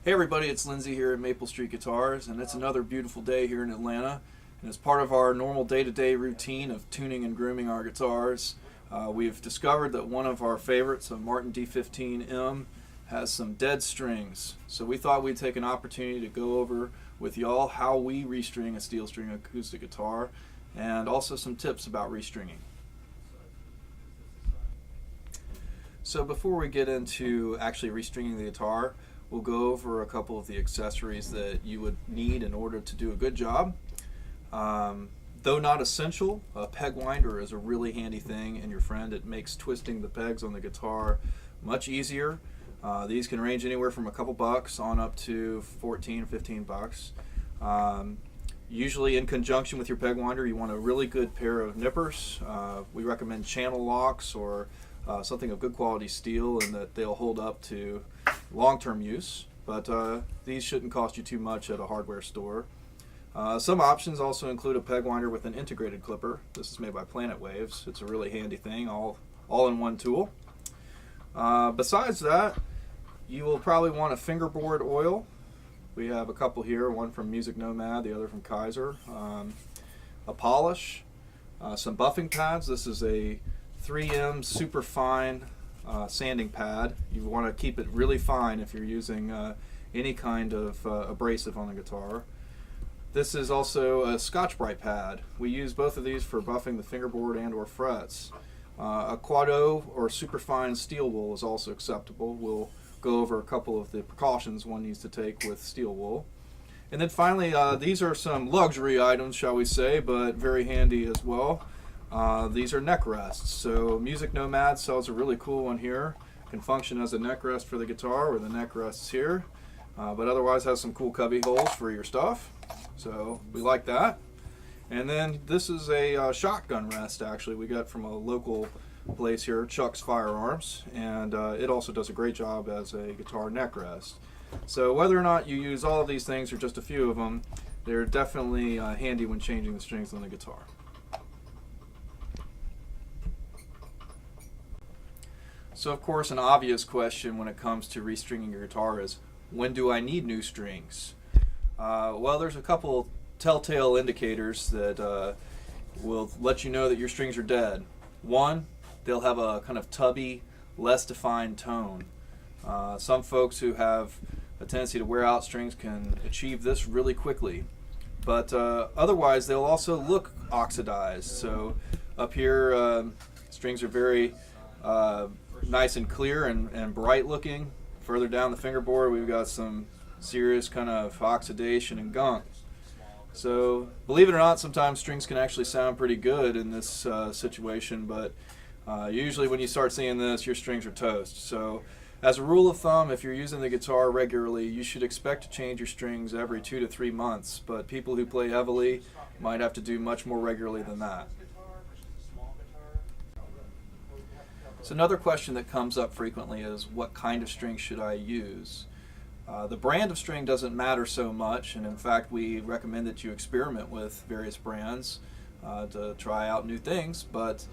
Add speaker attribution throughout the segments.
Speaker 1: Hey everybody, it's Lindsay here at Maple Street Guitars, and it's another beautiful day here in Atlanta. And as part of our normal day-to-day routine of tuning and grooming our guitars, we've discovered that one of our favorites, a Martin D15M, has some dead strings. So we thought we'd take an opportunity to go over with y'all how we restring a steel string acoustic guitar, and also some tips about restringing. So before we get into actually restringing the guitar, we'll go over a couple of the accessories that you would need in order to do a good job. Though not essential, a peg winder is a really handy thing in your friend. It makes twisting the pegs on the guitar much easier. These can range anywhere from a couple bucks on up to 14 or 15 bucks. Usually in conjunction with your peg winder, you want a really good pair of nippers. We recommend channel locks or something of good quality steel, and that they'll hold up to long-term use, but these shouldn't cost you too much at a hardware store. Some options also include a peg winder with an integrated clipper. This is made by Planet Waves. It's a really handy thing, all in one tool. Besides that, you will probably want a fingerboard oil. We have a couple here, one from Music Nomad, the other from Kaiser. A polish, some buffing pads. This is a 3M super fine sanding pad. You want to keep it really fine if you're using any kind of abrasive on the guitar. This is also a Scotch-Brite pad. We use both of these for buffing the fingerboard and or frets. A Quado or superfine steel wool is also acceptable. We'll go over a couple of the precautions one needs to take with steel wool. And then finally, these are some luxury items, shall we say, but very handy as well. These are neck rests. So Music Nomad sells a really cool one here. Can function as a neck rest for the guitar, where the neck rests here, but otherwise has some cool cubby holes for your stuff. So we like that. And then this is a shotgun rest, actually, we got from a local place here, Chuck's Firearms, and it also does a great job as a guitar neck rest. So whether or not you use all of these things or just a few of them, they're definitely handy when changing the strings on the guitar. So of course, an obvious question when it comes to restringing your guitar is, when do I need new strings? Well, there's a couple telltale indicators that will let you know that your strings are dead. One, they'll have a kind of tubby, less defined tone. Some folks who have a tendency to wear out strings can achieve this really quickly, but otherwise they'll also look oxidized. So up here, strings are very nice and clear and bright looking. Further down the fingerboard, we've got some serious kind of oxidation and gunk. So believe it or not, sometimes strings can actually sound pretty good in this situation, but usually when you start seeing this, your strings are toast. So as a rule of thumb, if you're using the guitar regularly, you should expect to change your strings every 2 to 3 months, but people who play heavily might have to do much more regularly than that. So another question that comes up frequently is, what kind of string should I use? The brand of string doesn't matter so much, and in fact we recommend that you experiment with various brands to try out new things, but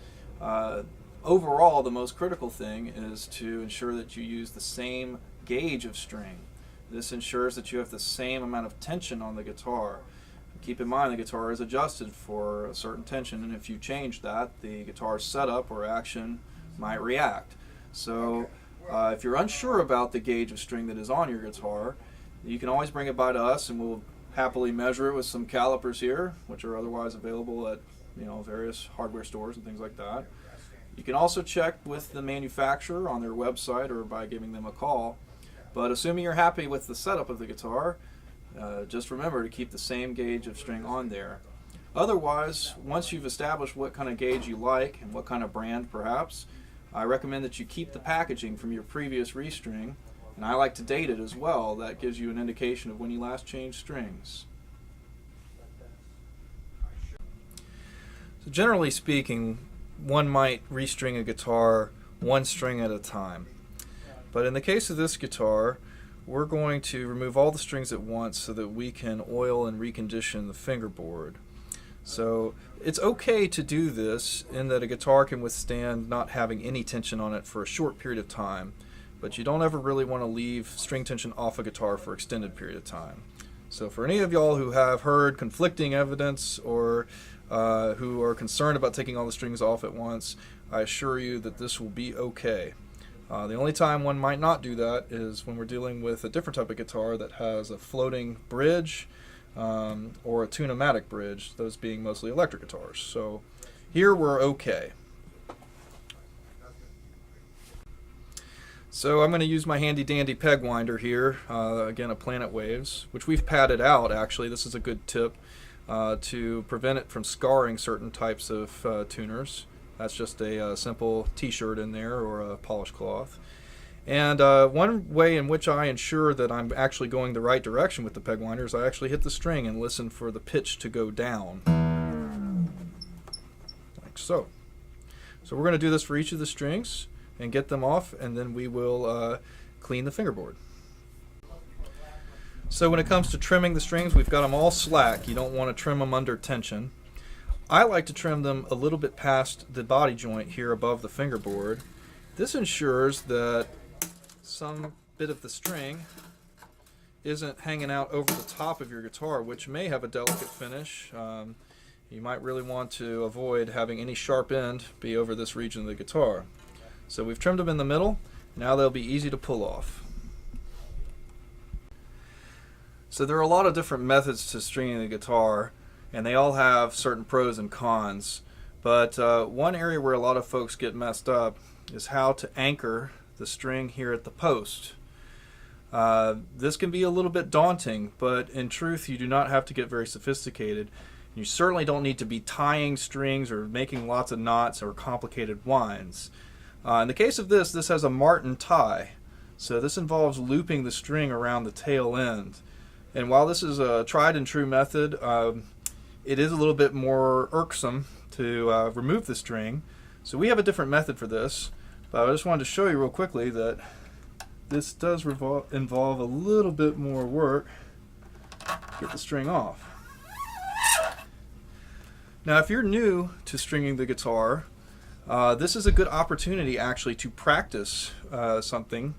Speaker 1: overall the most critical thing is to ensure that you use the same gauge of string. This ensures that you have the same amount of tension on the guitar. Keep in mind the guitar is adjusted for a certain tension, and if you change that, the guitar's setup or action might react. So if you're unsure about the gauge of string that is on your guitar, you can always bring it by to us and we'll happily measure it with some calipers here, which are otherwise available at various hardware stores and things like that. You can also check with the manufacturer on their website or by giving them a call, but assuming you're happy with the setup of the guitar, just remember to keep the same gauge of string on there. Otherwise, once you've established what kind of gauge you like and what kind of brand perhaps, I recommend that you keep the packaging from your previous restring, and I like to date it as well. That gives you an indication of when you last changed strings. So generally speaking, one might restring a guitar one string at a time. But in the case of this guitar, we're going to remove all the strings at once so that we can oil and recondition the fingerboard. So it's okay to do this in that a guitar can withstand not having any tension on it for a short period of time. but you don't ever really want to leave string tension off a guitar for an extended period of time. So for any of y'all who have heard conflicting evidence or who are concerned about taking all the strings off at once, I assure you that this will be okay. The only time one might not do that is when we're dealing with a different type of guitar that has a floating bridge or a tune-o-matic bridge, those being mostly electric guitars. So here we're okay. So I'm going to use my handy dandy peg winder here, again a Planet Waves, which we've padded out actually. This is a good tip to prevent it from scarring certain types of tuners. That's just a simple t-shirt in there or a polished cloth. And one way in which I ensure that I'm actually going the right direction with the peg winder is I actually hit the string and listen for the pitch to go down. Like so. So we're going to do this for each of the strings and get them off, and then we will clean the fingerboard. So when it comes to trimming the strings, we've got them all slack. You don't want to trim them under tension. I like to trim them a little bit past the body joint here above the fingerboard. This ensures that some bit of the string isn't hanging out over the top of your guitar, which may have a delicate finish. You might really want to avoid having any sharp end be over this region of the guitar. So we've trimmed them in the middle. Now they'll be easy to pull off. So there are a lot of different methods to stringing the guitar, and they all have certain pros and cons. But one area where a lot of folks get messed up is how to anchor the string here at the post. This can be a little bit daunting, but in truth you do not have to get very sophisticated. You certainly don't need to be tying strings or making lots of knots or complicated winds. In the case of this has a Martin tie, so this involves looping the string around the tail end. And while this is a tried and true method, it is a little bit more irksome to remove the string. So we have a different method for this, but I just wanted to show you real quickly that this does involve a little bit more work to get the string off. Now if you're new to stringing the guitar, this is a good opportunity actually to practice something.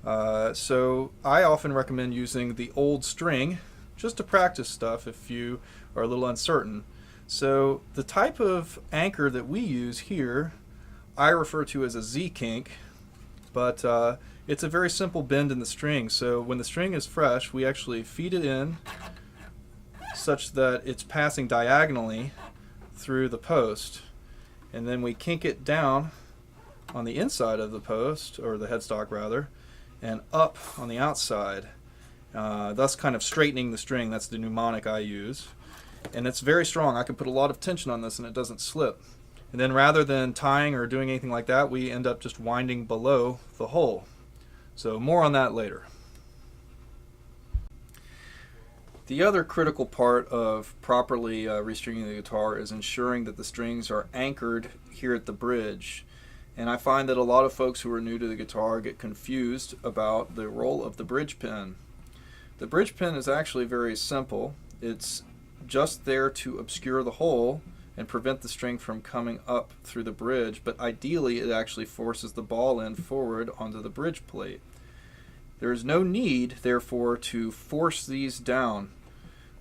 Speaker 1: So I often recommend using the old string just to practice stuff if you are a little uncertain. So the type of anchor that we use here I refer to as a Z-kink, but it's a very simple bend in the string. So when the string is fresh, we actually feed it in such that it's passing diagonally through the post, and then we kink it down on the inside of the post, or the headstock rather, and up on the outside, thus kind of straightening the string. That's the mnemonic I use, and it's very strong. I can put a lot of tension on this and it doesn't slip. And then rather than tying or doing anything like that, we end up just winding below the hole. So more on that later. The other critical part of properly restringing the guitar is ensuring that the strings are anchored here at the bridge. And I find that a lot of folks who are new to the guitar get confused about the role of the bridge pin. The bridge pin is actually very simple. It's just there to obscure the hole and prevent the string from coming up through the bridge, but ideally it actually forces the ball end forward onto the bridge plate. There is no need, therefore, to force these down.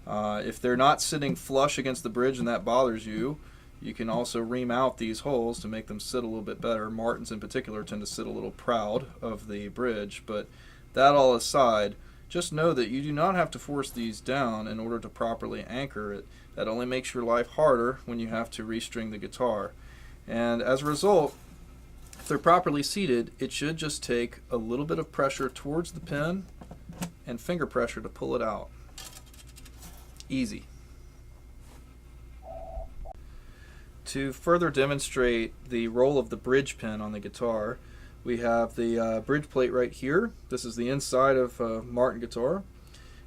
Speaker 1: If they're not sitting flush against the bridge and that bothers you, you can also ream out these holes to make them sit a little bit better. Martins in particular tend to sit a little proud of the bridge, but that all aside, just know that you do not have to force these down in order to properly anchor it. That only makes your life harder when you have to restring the guitar. And as a result, if they're properly seated, it should just take a little bit of pressure towards the pin and finger pressure to pull it out. Easy. To further demonstrate the role of the bridge pin on the guitar, we have the bridge plate right here. This is the inside of a Martin guitar.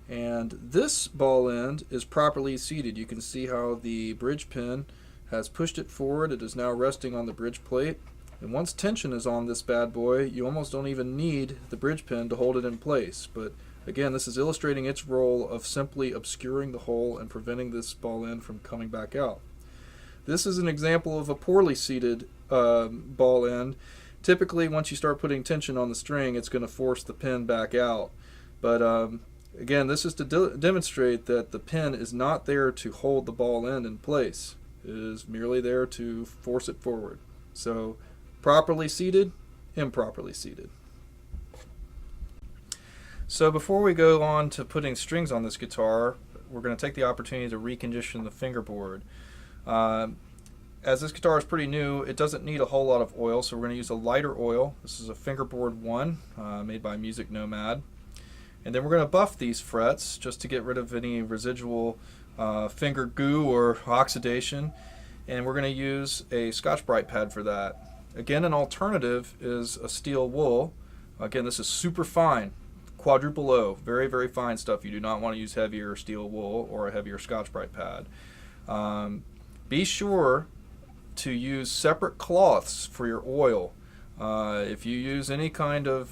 Speaker 1: And this ball end is properly seated. You can see how the bridge pin has pushed it forward. It is now resting on the bridge plate. And once tension is on this bad boy, you almost don't even need the bridge pin to hold it in place. But again, this is illustrating its role of simply obscuring the hole and preventing this ball end from coming back out. This is an example of a poorly seated ball end, Typically, once you start putting tension on the string, it's going to force the pin back out. But again, this is to demonstrate that the pin is not there to hold the ball end in place. It is merely there to force it forward. So properly seated, improperly seated. So before we go on to putting strings on this guitar, we're going to take the opportunity to recondition the fingerboard. As this guitar is pretty new, it doesn't need a whole lot of oil, so we're going to use a lighter oil. This is a fingerboard 1 made by Music Nomad. And then we're going to buff these frets just to get rid of any residual finger goo or oxidation. And we're going to use a Scotch-Brite pad for that. Again, an alternative is a steel wool. Again, this is super fine. Quadruple O, very, very fine stuff. You do not want to use heavier steel wool or a heavier Scotch-Brite pad. Be sure to use separate cloths for your oil. If you use any kind of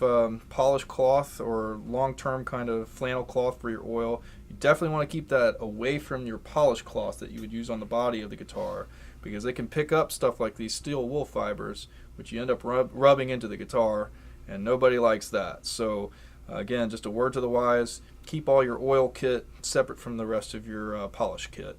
Speaker 1: polished cloth or long-term kind of flannel cloth for your oil, you definitely want to keep that away from your polished cloth that you would use on the body of the guitar, because they can pick up stuff like these steel wool fibers, which you end up rubbing into the guitar, and nobody likes that. So again, just a word to the wise, keep all your oil kit separate from the rest of your polish kit.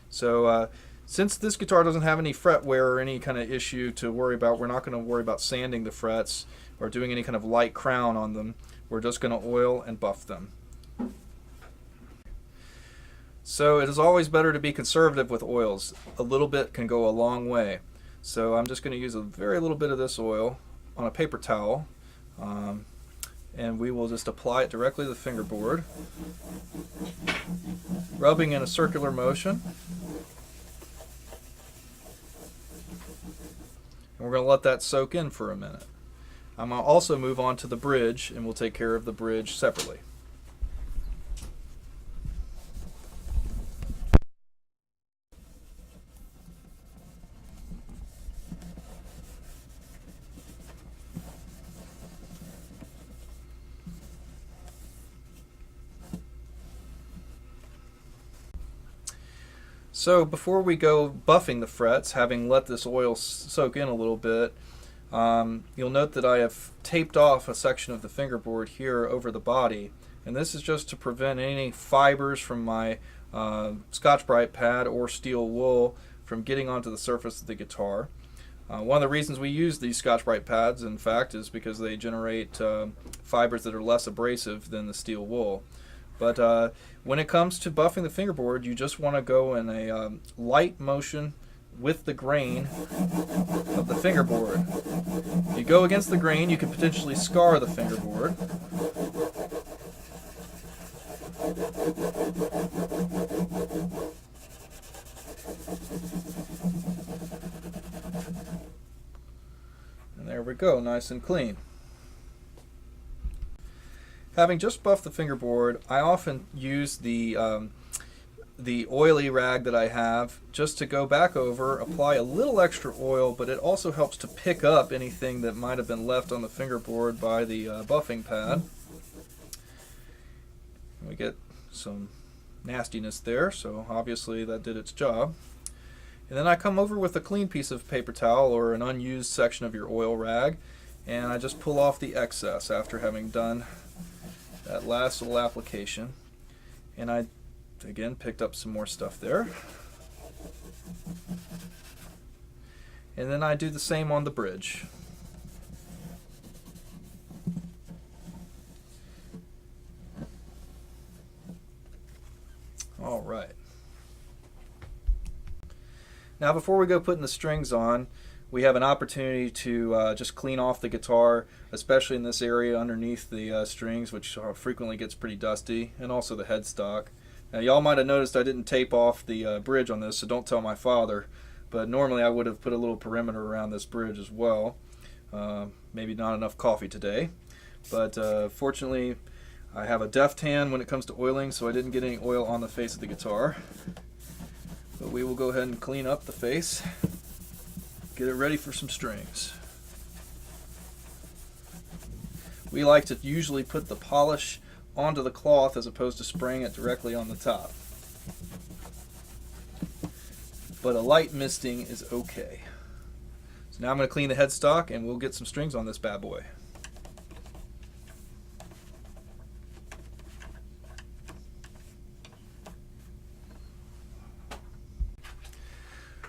Speaker 1: So since this guitar doesn't have any fret wear or any kind of issue to worry about, we're not going to worry about sanding the frets or doing any kind of light crown on them. We're just going to oil and buff them. So it is always better to be conservative with oils. A little bit can go a long way. So I'm just going to use a very little bit of this oil on a paper towel. And we will just apply it directly to the fingerboard, rubbing in a circular motion. And we're going to let that soak in for a minute. I'm going to also move on to the bridge, and we'll take care of the bridge separately. So before we go buffing the frets, having let this oil soak in a little bit, you'll note that I have taped off a section of the fingerboard here over the body, and this is just to prevent any fibers from my Scotch-Brite pad or steel wool from getting onto the surface of the guitar. One of the reasons we use these Scotch-Brite pads, in fact, is because they generate fibers that are less abrasive than the steel wool. But when it comes to buffing the fingerboard, you just want to go in a light motion with the grain of the fingerboard. If you go against the grain, you could potentially scar the fingerboard. And there we go, nice and clean. Having just buffed the fingerboard, I often use the oily rag that I have just to go back over, apply a little extra oil, but it also helps to pick up anything that might have been left on the fingerboard by the buffing pad. We get some nastiness there, so obviously that did its job. And then I come over with a clean piece of paper towel or an unused section of your oil rag, and I just pull off the excess after having done that last little application. And I again picked up some more stuff there, and then I do the same on the bridge. All right, now before we go putting the strings on, we have an opportunity to just clean off the guitar, especially in this area underneath the strings, which frequently gets pretty dusty, and also the headstock. Now y'all might have noticed I didn't tape off the bridge on this, so don't tell my father, but normally I would have put a little perimeter around this bridge as well. Maybe not enough coffee today, but fortunately I have a deft hand when it comes to oiling, so I didn't get any oil on the face of the guitar. But we will go ahead and clean up the face. Get it ready for some strings. We like to usually put the polish onto the cloth as opposed to spraying it directly on the top. But a light misting is okay. So now I'm going to clean the headstock and we'll get some strings on this bad boy.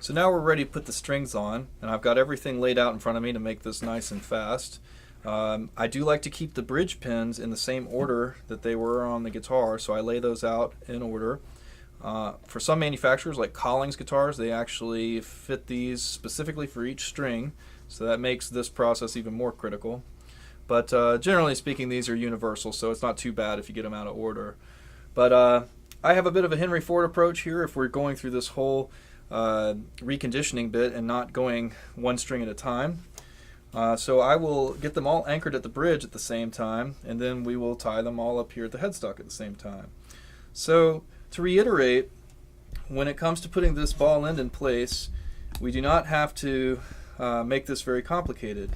Speaker 1: So now we're ready to put the strings on, and I've got everything laid out in front of me to make this nice and fast. I do like to keep the bridge pins in the same order that they were on the guitar, so I lay those out in order. For some manufacturers, like Collings guitars, they actually fit these specifically for each string, so that makes this process even more critical. But generally speaking, these are universal, so it's not too bad if you get them out of order. But I have a bit of a Henry Ford approach here if we're going through this whole reconditioning bit and not going one string at a time. So I will get them all anchored at the bridge at the same time, and then we will tie them all up here at the headstock at the same time. So to reiterate, when it comes to putting this ball end in place, we do not have to make this very complicated.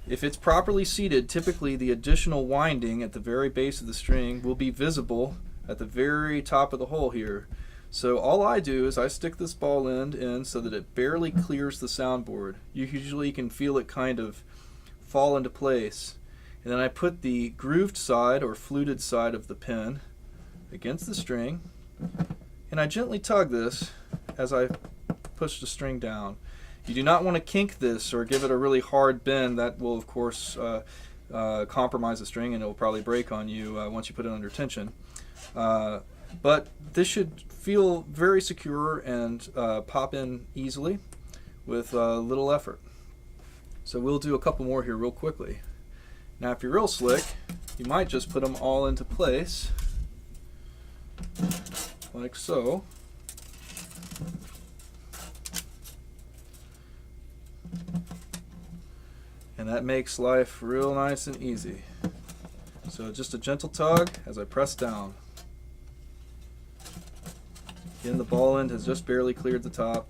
Speaker 1: If it's properly seated, typically the additional winding at the very base of the string will be visible at the very top of the hole here. So all I do is I stick this ball end in so that it barely clears the soundboard. You usually can feel it kind of fall into place. And then I put the grooved side or fluted side of the pin against the string, and I gently tug this as I push the string down. You do not want to kink this or give it a really hard bend. That will of course compromise the string, and it will probably break on you once you put it under tension. But this should feel very secure and pop in easily with little effort. So we'll do a couple more here real quickly. Now if you're real slick, you might just put them all into place like so. And that makes life real nice and easy. So just a gentle tug as I press down. Again, the ball end has just barely cleared the top.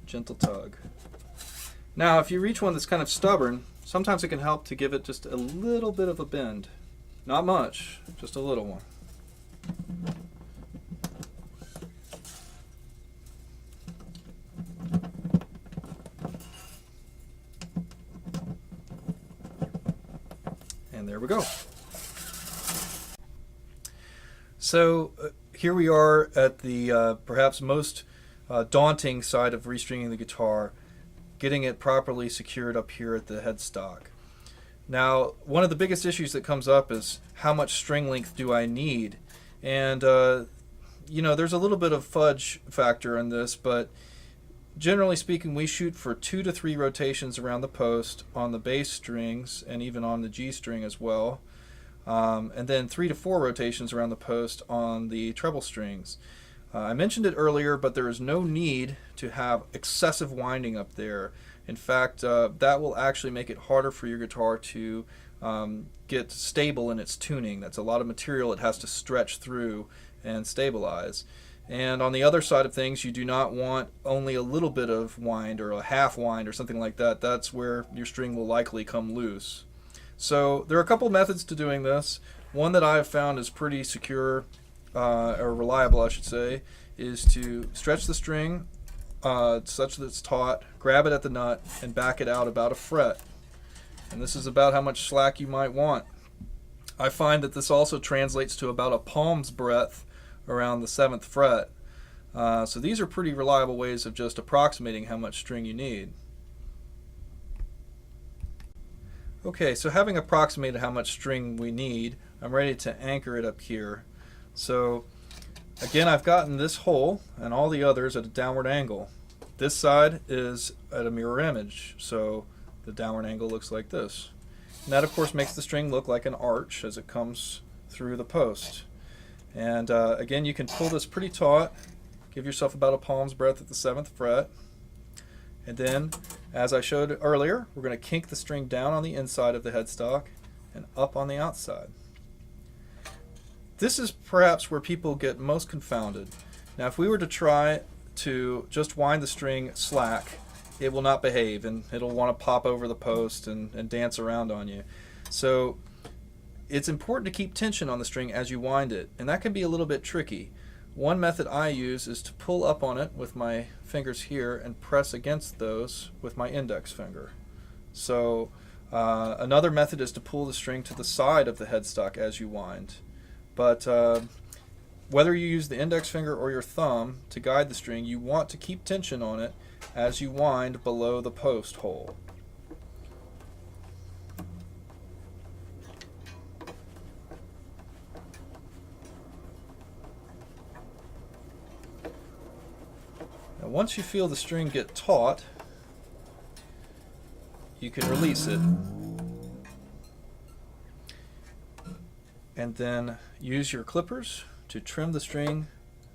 Speaker 1: Gentle tug. Now, if you reach one that's kind of stubborn, sometimes it can help to give it just a little bit of a bend. Not much, just a little one. And there we go. So here we are at the perhaps most daunting side of restringing the guitar, getting it properly secured up here at the headstock. Now, one of the biggest issues that comes up is how much string length do I need? And you know, there's a little bit of fudge factor in this, but generally speaking, we shoot for 2 to 3 rotations around the post on the bass strings and even on the G string as well. And then 3 to 4 rotations around the post on the treble strings. I mentioned it earlier, but there is no need to have excessive winding up there. In fact, that will actually make it harder for your guitar to get stable in its tuning. That's a lot of material it has to stretch through and stabilize. And on the other side of things, you do not want only a little bit of wind or a half wind or something like that. That's where your string will likely come loose. So there are a couple methods to doing this. One that I have found is pretty secure, or reliable I should say, is to stretch the string such that it's taut, grab it at the nut, and back it out about a fret. And this is about how much slack you might want. I find that this also translates to about a palm's breadth around the 7th fret. So these are pretty reliable ways of just approximating how much string you need. Okay, so having approximated how much string we need, I'm ready to anchor it up here. So again, I've gotten this hole and all the others at a downward angle. This side is at a mirror image, so the downward angle looks like this. And that of course makes the string look like an arch as it comes through the post. And again, you can pull this pretty taut, give yourself about a palm's breadth at the 7th fret. And then, as I showed earlier, we're going to kink the string down on the inside of the headstock and up on the outside. This is perhaps where people get most confounded. Now, if we were to try to just wind the string slack, it will not behave and it'll want to pop over the post and dance around on you. So it's important to keep tension on the string as you wind it, and that can be a little bit tricky. One method I use is to pull up on it with my fingers here and press against those with my index finger. So another method is to pull the string to the side of the headstock as you wind. But whether you use the index finger or your thumb to guide the string, you want to keep tension on it as you wind below the post hole. Now once you feel the string get taut, you can release it and then use your clippers to trim the string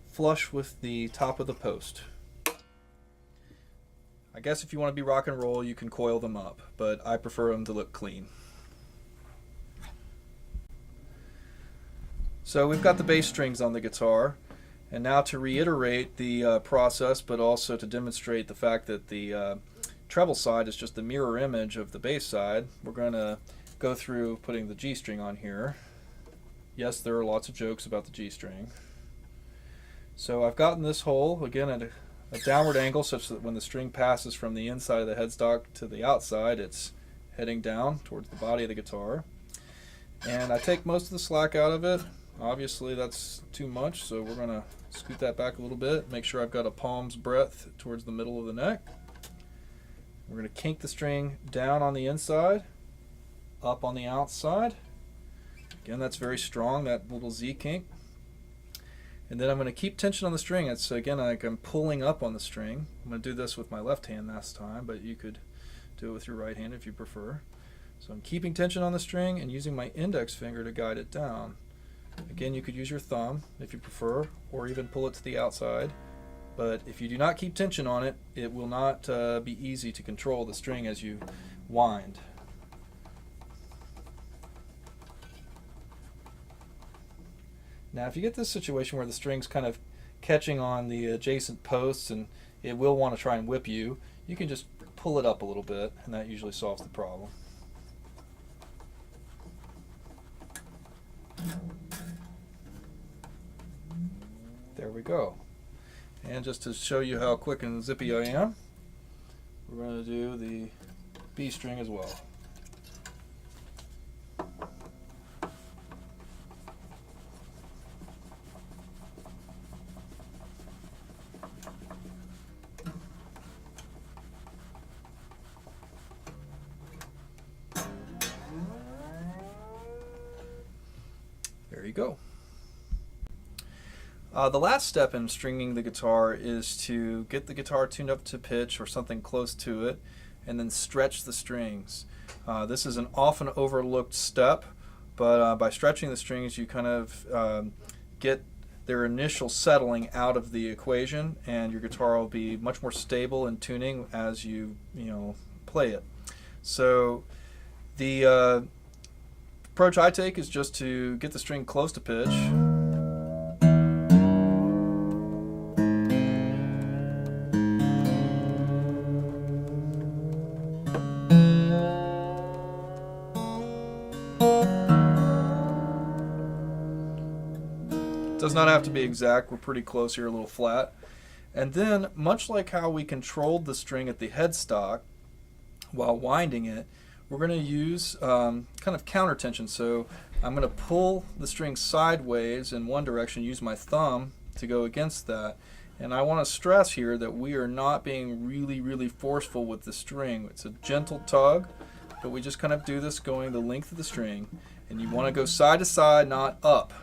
Speaker 1: flush with the top of the post. I guess if you want to be rock and roll, you can coil them up, but I prefer them to look clean. So we've got the bass strings on the guitar, and now to reiterate the process, but also to demonstrate the fact that the treble side is just the mirror image of the bass side, we're going to go through putting the G string on here. Yes, there are lots of jokes about the G string. So I've gotten this hole, again, at a downward angle such that when the string passes from the inside of the headstock to the outside, it's heading down towards the body of the guitar. And I take most of the slack out of it. Obviously that's too much, so we're going to scoot that back a little bit, make sure I've got a palm's breadth towards the middle of the neck. We're going to kink the string down on the inside, up on the outside. Again, that's very strong, that little Z kink. And then I'm going to keep tension on the string. It's again like I'm pulling up on the string. I'm going to do this with my left hand this time, but you could do it with your right hand if you prefer. So I'm keeping tension on the string and using my index finger to guide it down. Again, you could use your thumb if you prefer, or even pull it to the outside. But if you do not keep tension on it, it will not be easy to control the string as you wind. Now if you get this situation where the string's kind of catching on the adjacent posts and it will want to try and whip you, you can just pull it up a little bit and that usually solves the problem. There we go. And just to show you how quick and zippy I am, we're going to do the B string as well. There you go. The last step in stringing the guitar is to get the guitar tuned up to pitch or something close to it and then stretch the strings. This is an often overlooked step, but by stretching the strings you kind of get their initial settling out of the equation and your guitar will be much more stable in tuning as you play it. So the approach I take is just to get the string close to pitch. Does not have to be exact, we're pretty close here, a little flat. And then, much like how we controlled the string at the headstock while winding it, we're going to use kind of counter tension. So I'm going to pull the string sideways in one direction, use my thumb to go against that. And I want to stress here that we are not being really forceful with the string. It's a gentle tug, but we just kind of do this going the length of the string. And you want to go side to side, not up.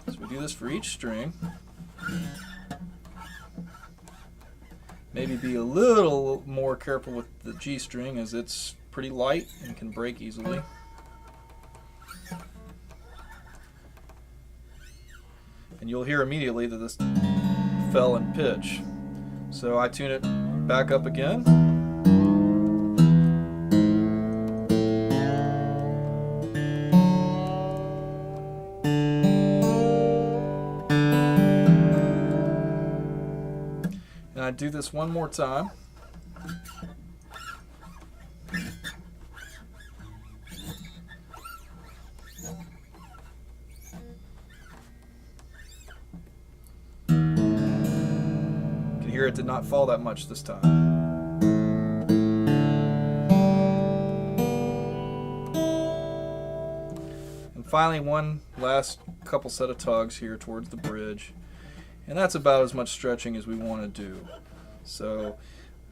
Speaker 1: So we do this for each string. Maybe be a little more careful with the G string as it's pretty light and can break easily. And you'll hear immediately that this fell in pitch. So I tune it back up again. And I do this one more time. hear it did not fall that much this time. And finally, one last couple set of tugs here towards the bridge. And that's about as much stretching as we want to do. So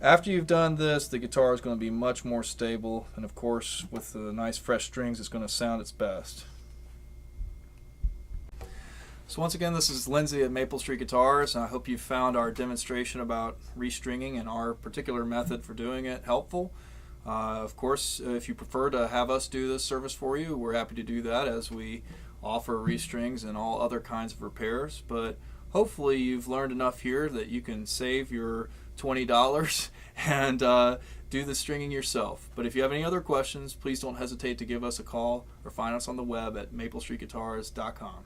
Speaker 1: after you've done this, the guitar is going to be much more stable, and of course with the nice fresh strings it's going to sound its best. So once again, this is Lindsay at Maple Street Guitars, and I hope you found our demonstration about restringing and our particular method for doing it helpful. Of course, if you prefer to have us do this service for you, we're happy to do that, as we offer restrings and all other kinds of repairs. But hopefully you've learned enough here that you can save your $20 and do the stringing yourself. But if you have any other questions, please don't hesitate to give us a call or find us on the web at maplestreetguitars.com.